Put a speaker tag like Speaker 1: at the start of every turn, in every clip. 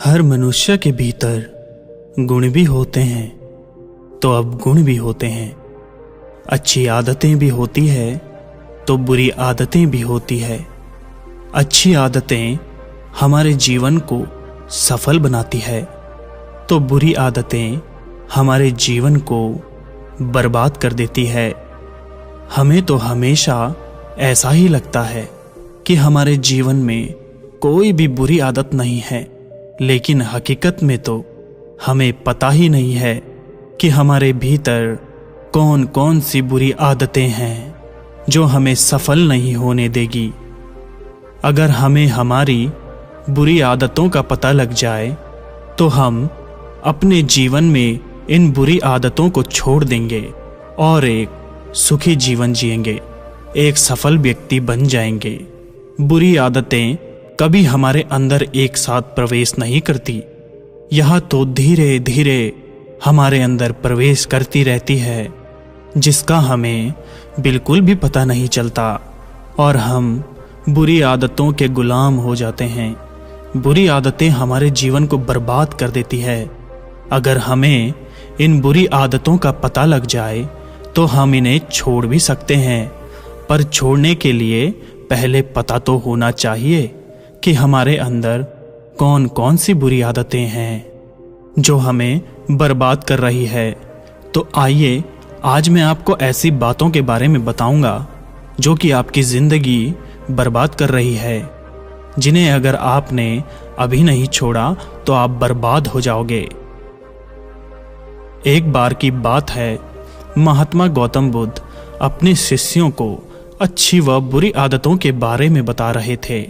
Speaker 1: हर मनुष्य के भीतर गुण भी होते हैं तो अवगुण भी होते हैं। अच्छी आदतें भी होती है तो बुरी आदतें भी होती है। अच्छी आदतें हमारे जीवन को सफल बनाती है तो बुरी आदतें हमारे जीवन को बर्बाद कर देती है। हमें तो हमेशा ऐसा ही लगता है कि हमारे जीवन में कोई भी बुरी आदत नहीं है, लेकिन हकीकत में तो हमें पता ही नहीं है कि हमारे भीतर कौन कौन सी बुरी आदतें हैं जो हमें सफल नहीं होने देगी। अगर हमें हमारी बुरी आदतों का पता लग जाए तो हम अपने जीवन में इन बुरी आदतों को छोड़ देंगे और एक सुखी जीवन जिएंगे, एक सफल व्यक्ति बन जाएंगे। बुरी आदतें कभी हमारे अंदर एक साथ प्रवेश नहीं करती, यह तो धीरे धीरे हमारे अंदर प्रवेश करती रहती है, जिसका हमें बिल्कुल भी पता नहीं चलता और हम बुरी आदतों के गुलाम हो जाते हैं। बुरी आदतें हमारे जीवन को बर्बाद कर देती है। अगर हमें इन बुरी आदतों का पता लग जाए तो हम इन्हें छोड़ भी सकते हैं, पर छोड़ने के लिए पहले पता तो होना चाहिए कि हमारे अंदर कौन कौन सी बुरी आदतें हैं जो हमें बर्बाद कर रही है। तो आइए आज मैं आपको ऐसी बातों के बारे में बताऊंगा जो कि आपकी जिंदगी बर्बाद कर रही है, जिन्हें अगर आपने अभी नहीं छोड़ा तो आप बर्बाद हो जाओगे। एक बार की बात है, महात्मा गौतम बुद्ध अपने शिष्यों को अच्छी व बुरी आदतों के बारे में बता रहे थे।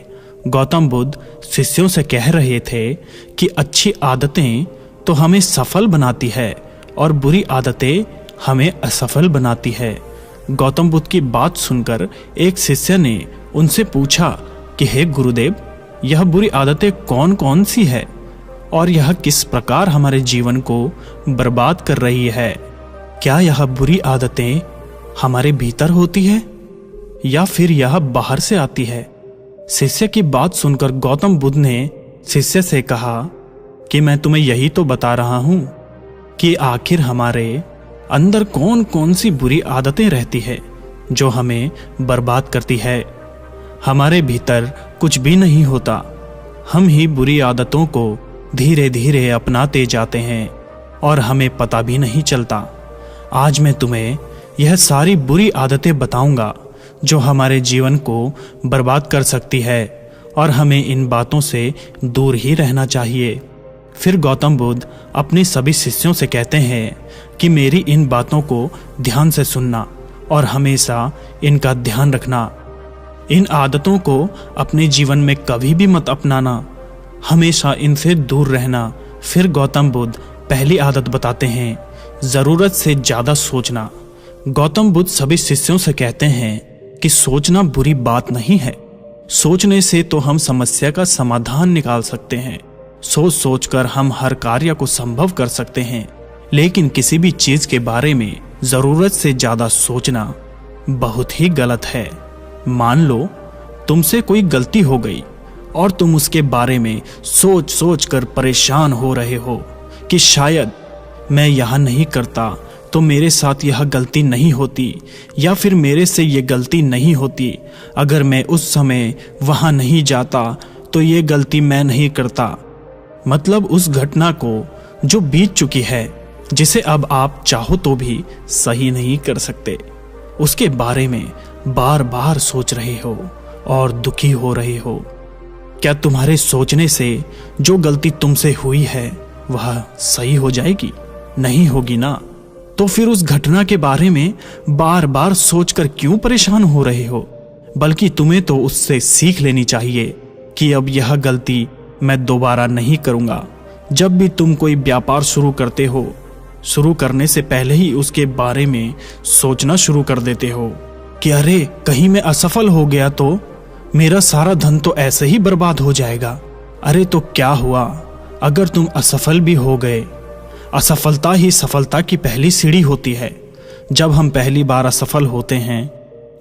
Speaker 1: गौतम बुद्ध शिष्यों से कह रहे थे कि अच्छी आदतें तो हमें सफल बनाती है और बुरी आदतें हमें असफल बनाती है। गौतम बुद्ध की बात सुनकर एक शिष्य ने उनसे पूछा कि हे गुरुदेव, यह बुरी आदतें कौन कौन सी है और यह किस प्रकार हमारे जीवन को बर्बाद कर रही है? क्या यह बुरी आदतें हमारे भीतर होती है या फिर यह बाहर से आती है? शिष्य की बात सुनकर गौतम बुद्ध ने शिष्य से कहा कि मैं तुम्हें यही तो बता रहा हूं कि आखिर हमारे अंदर कौन कौन सी बुरी आदतें रहती है जो हमें बर्बाद करती है। हमारे भीतर कुछ भी नहीं होता, हम ही बुरी आदतों को धीरे धीरे अपनाते जाते हैं और हमें पता भी नहीं चलता। आज मैं तुम्हें यह सारी बुरी आदतें बताऊंगा जो हमारे जीवन को बर्बाद कर सकती है और हमें इन बातों से दूर ही रहना चाहिए। फिर गौतम बुद्ध अपने सभी शिष्यों से कहते हैं कि मेरी इन बातों को ध्यान से सुनना और हमेशा इनका ध्यान रखना। इन आदतों को अपने जीवन में कभी भी मत अपनाना, हमेशा इनसे दूर रहना। फिर गौतम बुद्ध पहली आदत बताते हैं, जरूरत से ज्यादा सोचना। गौतम बुद्ध सभी शिष्यों से कहते हैं कि सोचना बुरी बात नहीं है। सोचने से तो हम समस्या का समाधान निकाल सकते हैं। सोच सोचकर हम हर कार्य को संभव कर सकते हैं, लेकिन किसी भी चीज के बारे में जरूरत से ज्यादा सोचना बहुत ही गलत है। मान लो तुमसे कोई गलती हो गई और तुम उसके बारे में सोच सोच कर परेशान हो रहे हो कि शायद मैं यह नहीं करता तो मेरे साथ यह गलती नहीं होती, या फिर मेरे से ये गलती नहीं होती। अगर मैं उस समय वहां नहीं जाता तो ये गलती मैं नहीं करता। मतलब उस घटना को जो बीत चुकी है, जिसे अब आप चाहो तो भी सही नहीं कर सकते, उसके बारे में बार बार सोच रहे हो और दुखी हो रहे हो। क्या तुम्हारे सोचने से जो गलती तुमसे हुई है वह सही हो जाएगी? नहीं होगी ना। तो फिर उस घटना के बारे में बार बार सोचकर क्यों परेशान हो रहे हो? बल्कि तुम्हें तो उससे सीख लेनी चाहिए कि अब यह गलती मैं दोबारा नहीं करूंगा। जब भी तुम कोई व्यापार शुरू करते हो, शुरू करने से पहले ही उसके बारे में सोचना शुरू कर देते हो कि अरे कहीं मैं असफल हो गया तो मेरा सारा धन तो ऐसे ही बर्बाद हो जाएगा। अरे तो क्या हुआ अगर तुम असफल भी हो गए? असफलता ही सफलता की पहली सीढ़ी होती है। जब हम पहली बार असफल होते हैं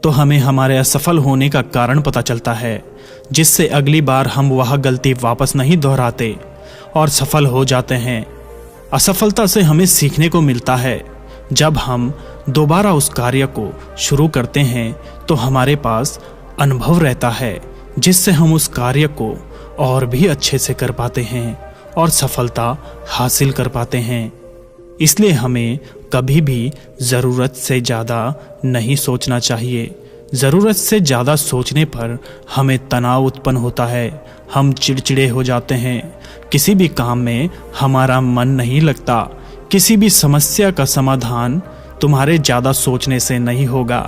Speaker 1: तो हमें हमारे असफल होने का कारण पता चलता है, जिससे अगली बार हम वह गलती वापस नहीं दोहराते। और सफल हो जाते हैं। असफलता से हमें सीखने को मिलता है। जब हम दोबारा उस कार्य को शुरू करते हैं तो हमारे पास अनुभव रहता है, जिससे हम उस कार्य को और भी अच्छे से कर पाते हैं और सफलता हासिल कर पाते हैं। इसलिए हमें कभी भी ज़रूरत से ज़्यादा नहीं सोचना चाहिए। ज़रूरत से ज़्यादा सोचने पर हमें तनाव उत्पन्न होता है, हम चिड़चिड़े हो जाते हैं, किसी भी काम में हमारा मन नहीं लगता। किसी भी समस्या का समाधान तुम्हारे ज़्यादा सोचने से नहीं होगा।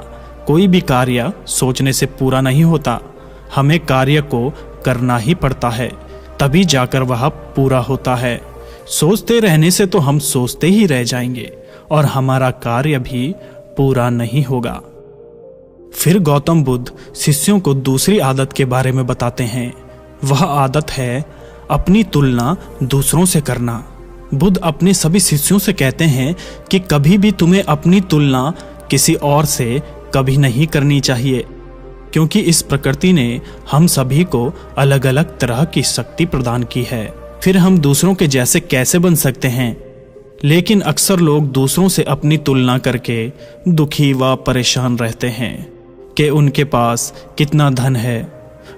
Speaker 1: कोई भी कार्य सोचने से पूरा नहीं होता। हमें कार्य को करना ही पड़ता है, तभी जाकर वह पूरा होता है। सोचते रहने से तो हम सोचते ही रह जाएंगे और हमारा कार्य भी पूरा नहीं होगा। फिर गौतम बुद्ध शिष्यों को दूसरी आदत के बारे में बताते हैं। वह आदत है अपनी तुलना दूसरों से करना। बुद्ध अपने सभी शिष्यों से कहते हैं कि कभी भी तुम्हें अपनी तुलना किसी और से कभी नहीं करनी चाहिए, क्योंकि इस प्रकृति ने हम सभी को अलग अलग तरह की शक्ति प्रदान की है। फिर हम दूसरों के जैसे कैसे बन सकते हैं? लेकिन अक्सर लोग दूसरों से अपनी तुलना करके दुखी व परेशान रहते हैं कि उनके पास कितना धन है,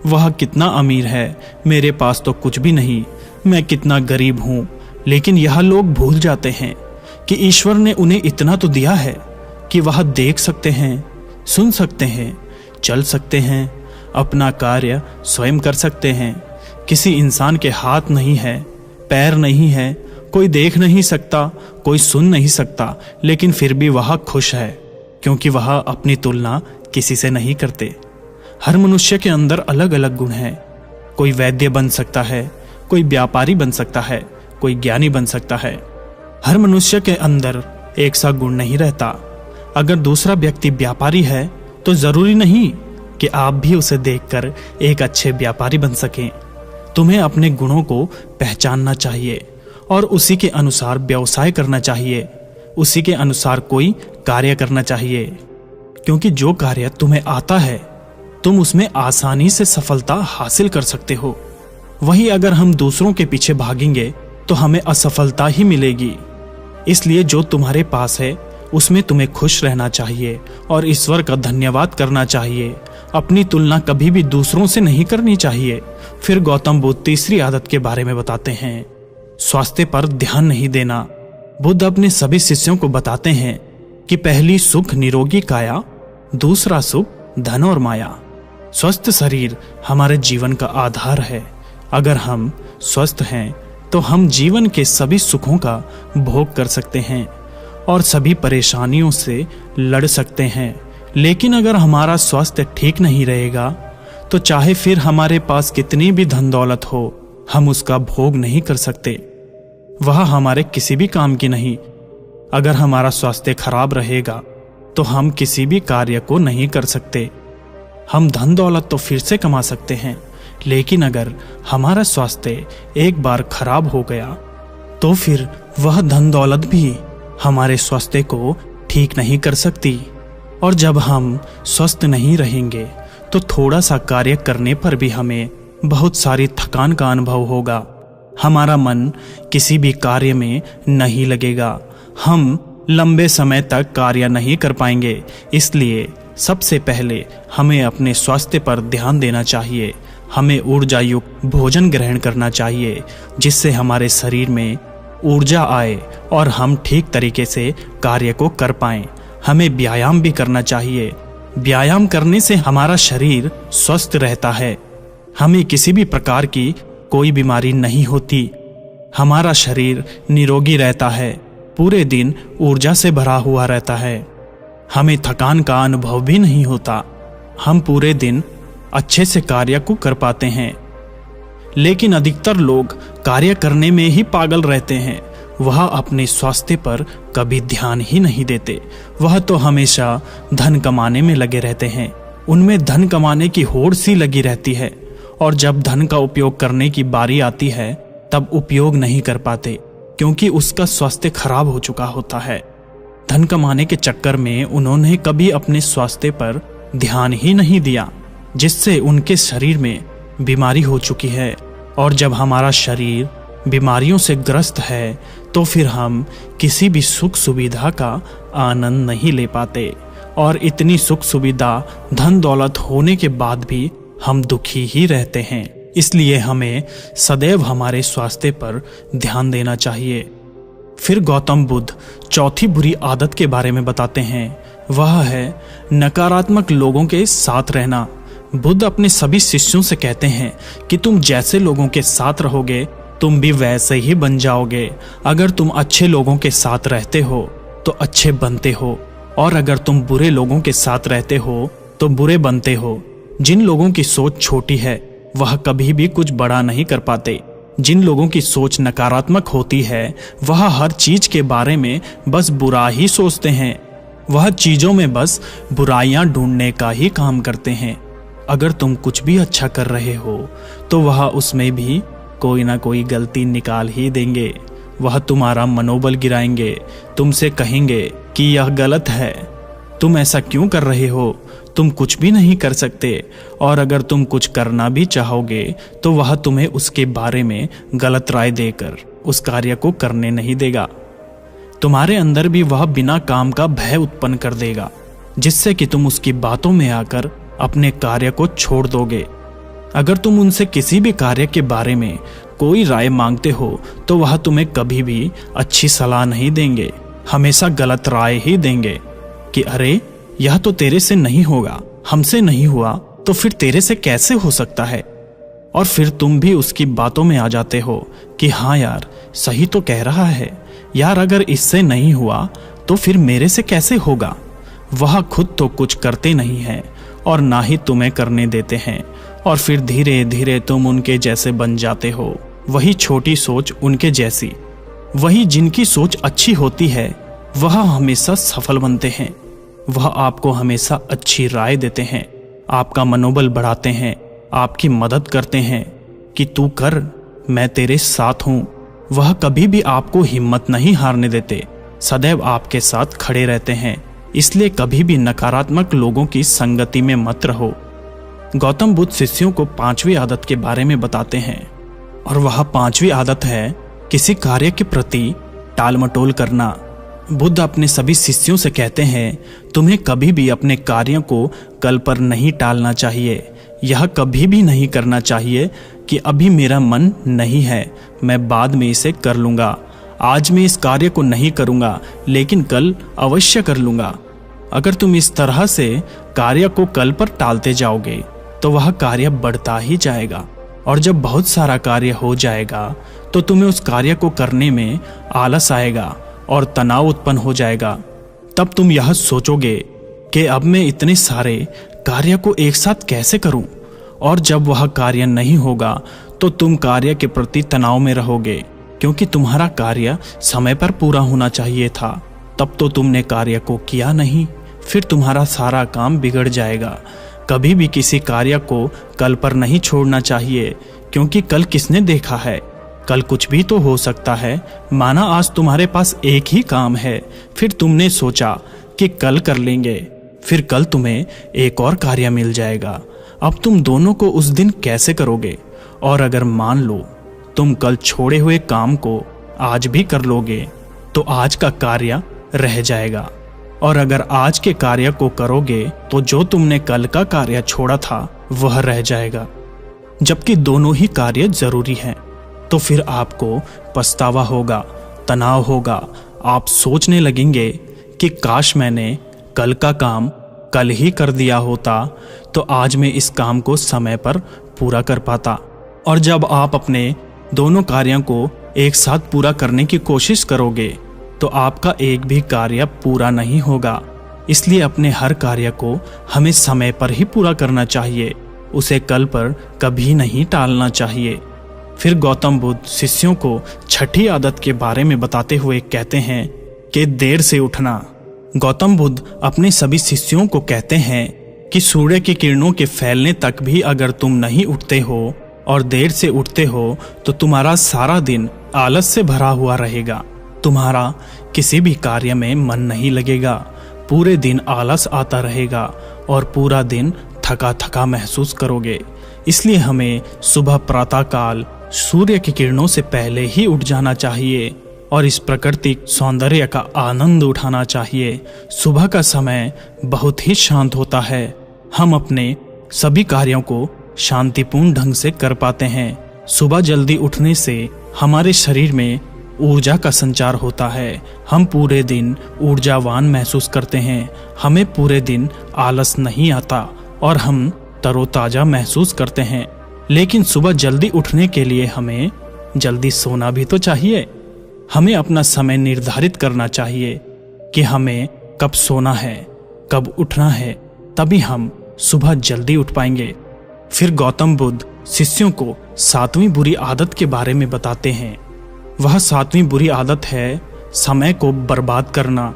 Speaker 1: वह कितना अमीर है, मेरे पास तो कुछ भी नहीं, मैं कितना गरीब हूँ। लेकिन यह लोग भूल जाते हैं कि ईश्वर ने उन्हें इतना तो दिया है कि वह देख सकते हैं, सुन सकते हैं, चल सकते हैं, अपना कार्य स्वयं कर सकते हैं। किसी इंसान के हाथ नहीं है, पैर नहीं है, कोई देख नहीं सकता, कोई सुन नहीं सकता, लेकिन फिर भी वह खुश है, क्योंकि वह अपनी तुलना किसी से नहीं करते। हर मनुष्य के अंदर अलग अलग गुण हैं। कोई वैद्य बन सकता है, कोई व्यापारी बन सकता है, कोई ज्ञानी बन सकता है। हर मनुष्य के अंदर एक सा गुण नहीं रहता। अगर दूसरा व्यक्ति व्यापारी है तो जरूरी नहीं कि आप भी उसे देखकर एक अच्छे व्यापारी बन सकें। तुम्हें अपने गुणों को पहचानना चाहिए और उसी के अनुसार व्यवसाय करना चाहिए, उसी के अनुसार कोई कार्य करना चाहिए, क्योंकि जो कार्य तुम्हें आता है तुम उसमें आसानी से सफलता हासिल कर सकते हो। वहीं अगर हम दूसरों के पीछे भागेंगे तो हमें असफलता ही मिलेगी। इसलिए जो तुम्हारे पास है उसमें तुम्हें खुश रहना चाहिए और ईश्वर का धन्यवाद करना चाहिए। अपनी तुलना कभी भी दूसरों से नहीं करनी चाहिए। फिर गौतम बुद्ध तीसरी आदत के बारे में बताते हैं, स्वास्थ्य पर ध्यान नहीं देना। बुद्ध अपने सभी शिष्यों को बताते हैं कि पहली सुख निरोगी काया, दूसरा सुख धन और माया। स्वस्थ शरीर हमारे जीवन का आधार है। अगर हम स्वस्थ हैं तो हम जीवन के सभी सुखों का भोग कर सकते हैं और सभी परेशानियों से लड़ सकते हैं। लेकिन अगर हमारा स्वास्थ्य ठीक नहीं रहेगा तो चाहे फिर हमारे पास कितनी भी धन दौलत हो, हम उसका भोग नहीं कर सकते। वह हमारे किसी भी काम की नहीं। अगर हमारा स्वास्थ्य खराब रहेगा तो हम किसी भी कार्य को नहीं कर सकते। हम धन दौलत तो फिर से कमा सकते हैं, लेकिन अगर हमारा स्वास्थ्य एक बार खराब हो गया तो फिर वह धन दौलत भी हमारे स्वास्थ्य को ठीक नहीं कर सकती। और जब हम स्वस्थ नहीं रहेंगे तो थोड़ा सा कार्य करने पर भी हमें बहुत सारी थकान का अनुभव होगा। हमारा मन किसी भी कार्य में नहीं लगेगा। हम लंबे समय तक कार्य नहीं कर पाएंगे। इसलिए सबसे पहले हमें अपने स्वास्थ्य पर ध्यान देना चाहिए। हमें ऊर्जा युक्त भोजन ग्रहण करना चाहिए, जिससे हमारे शरीर में ऊर्जा आए और हम ठीक तरीके से कार्य को कर पाएं। हमें व्यायाम भी करना चाहिए। व्यायाम करने से हमारा शरीर स्वस्थ रहता है। हमें किसी भी प्रकार की कोई बीमारी नहीं होती। हमारा शरीर निरोगी रहता है, पूरे दिन ऊर्जा से भरा हुआ रहता है। हमें थकान का अनुभव भी नहीं होता। हम पूरे दिन अच्छे से कार्य को कर पाते हैं। लेकिन अधिकतर लोग कार्य करने में ही पागल रहते हैं। वह अपने स्वास्थ्य पर कभी ध्यान ही नहीं देते। वह तो हमेशा धन कमाने में लगे रहते हैं। उनमें धन कमाने की होड़ सी लगी रहती है, और जब धन का उपयोग करने की बारी आती है तब उपयोग नहीं कर पाते, क्योंकि उसका स्वास्थ्य खराब हो चुका होता है। धन कमाने के चक्कर में उन्होंने कभी अपने स्वास्थ्य पर ध्यान ही नहीं दिया, जिससे उनके शरीर में बीमारी हो चुकी है। और जब हमारा शरीर बीमारियों से ग्रस्त है तो फिर हम किसी भी सुख सुविधा का आनंद नहीं ले पाते, और इतनी सुख सुविधा धन दौलत होने के बाद भी हम दुखी ही रहते हैं। इसलिए हमें सदैव हमारे स्वास्थ्य पर ध्यान देना चाहिए। फिर गौतम बुद्ध चौथी बुरी आदत के बारे में बताते हैं, वह है नकारात्मक लोगों के साथ रहना। बुद्ध अपने सभी शिष्यों से कहते हैं कि तुम जैसे लोगों के साथ रहोगे तुम भी वैसे ही बन जाओगे। अगर तुम अच्छे लोगों के साथ रहते हो तो अच्छे बनते हो, और अगर तुम बुरे लोगों के साथ रहते हो तो बुरे बनते हो। जिन लोगों की सोच छोटी है वह कभी भी कुछ बड़ा नहीं कर पाते। जिन लोगों की सोच नकारात्मक होती है वह हर चीज के बारे में बस बुरा ही सोचते हैं। वह चीजों में बस बुराइयां ढूंढने का ही काम करते हैं। अगर तुम कुछ भी अच्छा कर रहे हो तो वह उसमें भी कोई ना कोई गलती निकाल ही देंगे। वह तुम्हारा मनोबल गिराएंगे, तुमसे कहेंगे कि यह गलत है, तुम ऐसा क्यों कर रहे हो, तुम कुछ भी नहीं कर सकते। और अगर तुम कुछ करना भी चाहोगे तो वह तुम्हें उसके बारे में गलत राय देकर उस कार्य को करने नहीं देगा। तुम्हारे अंदर भी वह बिना काम का भय उत्पन्न कर देगा, जिससे कि तुम उसकी बातों में आकर अपने कार्य को छोड़ दोगे। अगर तुम उनसे किसी भी कार्य के बारे में कोई राय मांगते हो तो वह तुम्हें कभी भी अच्छी सलाह नहीं देंगे, हमेशा गलत राय ही देंगे कि अरे यह तो तेरे से नहीं होगा, हमसे नहीं हुआ तो फिर तेरे से कैसे हो सकता है। और फिर तुम भी उसकी बातों में आ जाते हो कि हाँ यार सही तो कह रहा है यार, अगर इससे नहीं हुआ तो फिर मेरे से कैसे होगा। वह खुद तो कुछ करते नहीं हैं और ना ही तुम्हें करने देते हैं, और फिर धीरे धीरे तुम उनके जैसे बन जाते हो। वही छोटी सोच उनके जैसी। वही जिनकी सोच अच्छी होती है वह हमेशा सफल बनते हैं। वह आपको हमेशा अच्छी राय देते हैं, आपका मनोबल बढ़ाते हैं, आपकी मदद करते हैं कि तू कर, मैं तेरे साथ हूं। वह कभी भी आपको हिम्मत नहीं हारने देते, सदैव आपके साथ खड़े रहते हैं। इसलिए कभी भी नकारात्मक लोगों की संगति में मत रहो। गौतम बुद्ध शिष्यों को 5वीं आदत के बारे में बताते हैं, और वह 5वीं आदत है किसी कार्य के प्रति टालमटोल करना। बुद्ध अपने सभी शिष्यों से कहते हैं, तुम्हें कभी भी अपने कार्यों को कल पर नहीं टालना चाहिए। यह कभी भी नहीं करना चाहिए कि अभी मेरा मन नहीं है, मैं बाद में इसे कर लूँगा। आज मैं इस कार्य को नहीं करूँगा लेकिन कल अवश्य कर लूँगा। अगर तुम इस तरह से कार्य को कल पर टालते जाओगे तो वह कार्य बढ़ता ही जाएगा, और जब बहुत सारा कार्य हो जाएगा तो तुम्हें उस कार्य को करने में आलस आएगा और तनाव उत्पन्न हो जाएगा। तब तुम यह सोचोगे कि अब मैं इतने सारे कार्य को एक साथ कैसे करूं, और जब वह कार्य नहीं होगा तो तुम कार्य के प्रति तनाव में रहोगे, क्योंकि तुम्हारा कार्य समय पर पूरा होना चाहिए था। तब तो तुमने कार्य को किया नहीं, फिर तुम्हारा सारा काम बिगड़ जाएगा। कभी भी किसी कार्य को कल पर नहीं छोड़ना चाहिए, क्योंकि कल किसने देखा है, कल कुछ भी तो हो सकता है। माना आज तुम्हारे पास एक ही काम है, फिर तुमने सोचा कि कल कर लेंगे, फिर कल तुम्हें एक और कार्य मिल जाएगा। अब तुम दोनों को उस दिन कैसे करोगे। और अगर मान लो तुम कल छोड़े हुए काम को आज भी कर लोगे तो आज का कार्य रह जाएगा, और अगर आज के कार्य को करोगे तो जो तुमने कल का कार्य छोड़ा था वह रह जाएगा। जबकि दोनों ही कार्य जरूरी हैं, तो फिर आपको पछतावा होगा, तनाव होगा। आप सोचने लगेंगे कि काश मैंने कल का काम कल ही कर दिया होता तो आज मैं इस काम को समय पर पूरा कर पाता। और जब आप अपने दोनों कार्यों को एक साथ पूरा करने की कोशिश करोगे तो आपका एक भी कार्य पूरा नहीं होगा। इसलिए अपने हर कार्य को हमें समय पर ही पूरा करना चाहिए, उसे कल पर कभी नहीं टालना चाहिए। फिर गौतम बुद्ध शिष्यों को 6ठी आदत के बारे में बताते हुए कहते हैं कि देर से उठना। गौतम बुद्ध अपने सभी शिष्यों को कहते हैं कि सूर्य की किरणों के फैलने तक भी अगर तुम नहीं उठते हो और देर से उठते हो तो तुम्हारा सारा दिन आलस से भरा हुआ रहेगा। तुम्हारा किसी भी कार्य में मन नहीं लगेगा, पूरे दिन आलस आता रहेगा और पूरा दिन थका थका महसूस करोगे। इसलिए हमें सुबह प्रातःकाल सूर्य की किरणों से पहले ही उठ जाना चाहिए और इस प्राकृतिक सौंदर्य का आनंद उठाना चाहिए। सुबह का समय बहुत ही शांत होता है। हम अपने सभी कार्यों को शांतिपूर्ण ढंग से कर पाते हैं। सुबह जल्दी उठने से हमारे शरीर में ऊर्जा का संचार होता है। हम पूरे दिन ऊर्जावान महसूस करते हैं। हमें पूरे दिन आलस नहीं आता और हम तरोताजा महसूस करते हैं। लेकिन सुबह जल्दी उठने के लिए हमें जल्दी सोना भी तो चाहिए। हमें अपना समय निर्धारित करना चाहिए कि हमें कब सोना है, कब उठना है, तभी हम सुबह जल्दी उठ पाएंगे। फिर गौतम बुद्ध शिष्यों को 7वीं बुरी आदत के बारे में बताते हैं। वह 7वीं बुरी आदत है समय को बर्बाद करना।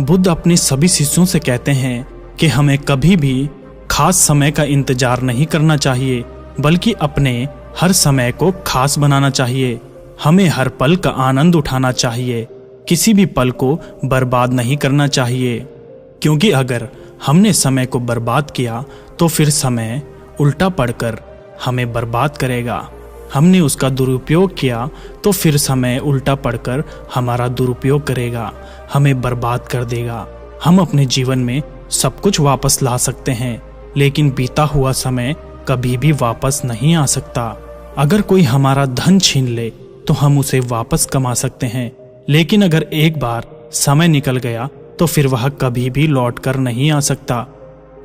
Speaker 1: बुद्ध अपने सभी शिष्यों से कहते हैं कि हमें कभी भी खास समय का इंतजार नहीं करना चाहिए, बल्कि अपने हर समय को खास बनाना चाहिए। हमें हर पल का आनंद उठाना चाहिए, किसी भी पल को बर्बाद नहीं करना चाहिए, क्योंकि अगर हमने समय को बर्बाद किया तो फिर समय उल्टा पड़कर हमें बर्बाद करेगा। हमने उसका दुरुपयोग किया तो फिर समय उल्टा पड़कर हमारा दुरुपयोग करेगा, हमें बर्बाद कर देगा। हम अपने जीवन में सब कुछ वापस ला सकते हैं, लेकिन बीता हुआ समय कभी भी वापस नहीं आ सकता। अगर कोई हमारा धन छीन ले तो हम उसे वापस कमा सकते हैं, लेकिन अगर एक बार समय निकल गया तो फिर वह कभी भी लौट कर नहीं आ सकता।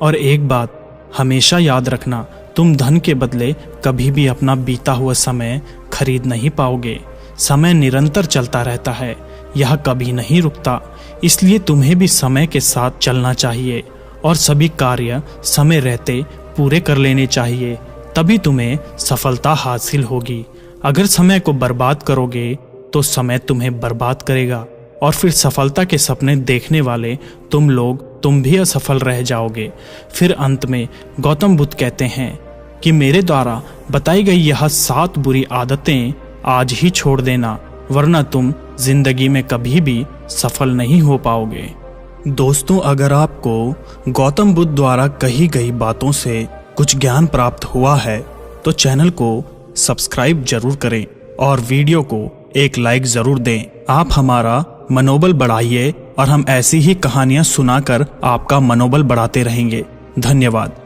Speaker 1: और एक बात हमेशा याद रखना, तुम धन के बदले कभी भी अपना बीता हुआ समय खरीद नहीं पाओगे। समय निरंतर चलता रहता है, यह कभी नहीं रुकता। इसलिए तुम्हें भी समय के साथ चलना चाहिए और सभी कार्य समय रहते पूरे कर लेने चाहिए, तभी तुम्हें सफलता हासिल होगी। अगर समय को बर्बाद करोगे तो समय तुम्हें बर्बाद करेगा और फिर सफलता के सपने देखने वाले तुम भी असफल रह जाओगे। फिर अंत में गौतम बुद्ध कहते हैं कि मेरे द्वारा बताई गई यह 7 बुरी आदतें आज ही छोड़ देना, वरना तुम जिंदगी में कभी भी सफल नहीं हो पाओगे। दोस्तों, अगर आपको गौतम बुद्ध द्वारा कही गई बातों से कुछ ज्ञान प्राप्त हुआ है तो चैनल को सब्सक्राइब जरूर करें और वीडियो को एक लाइक जरूर दें। आप हमारा मनोबल बढ़ाइए और हम ऐसी ही कहानियां सुनाकर आपका मनोबल बढ़ाते रहेंगे। धन्यवाद।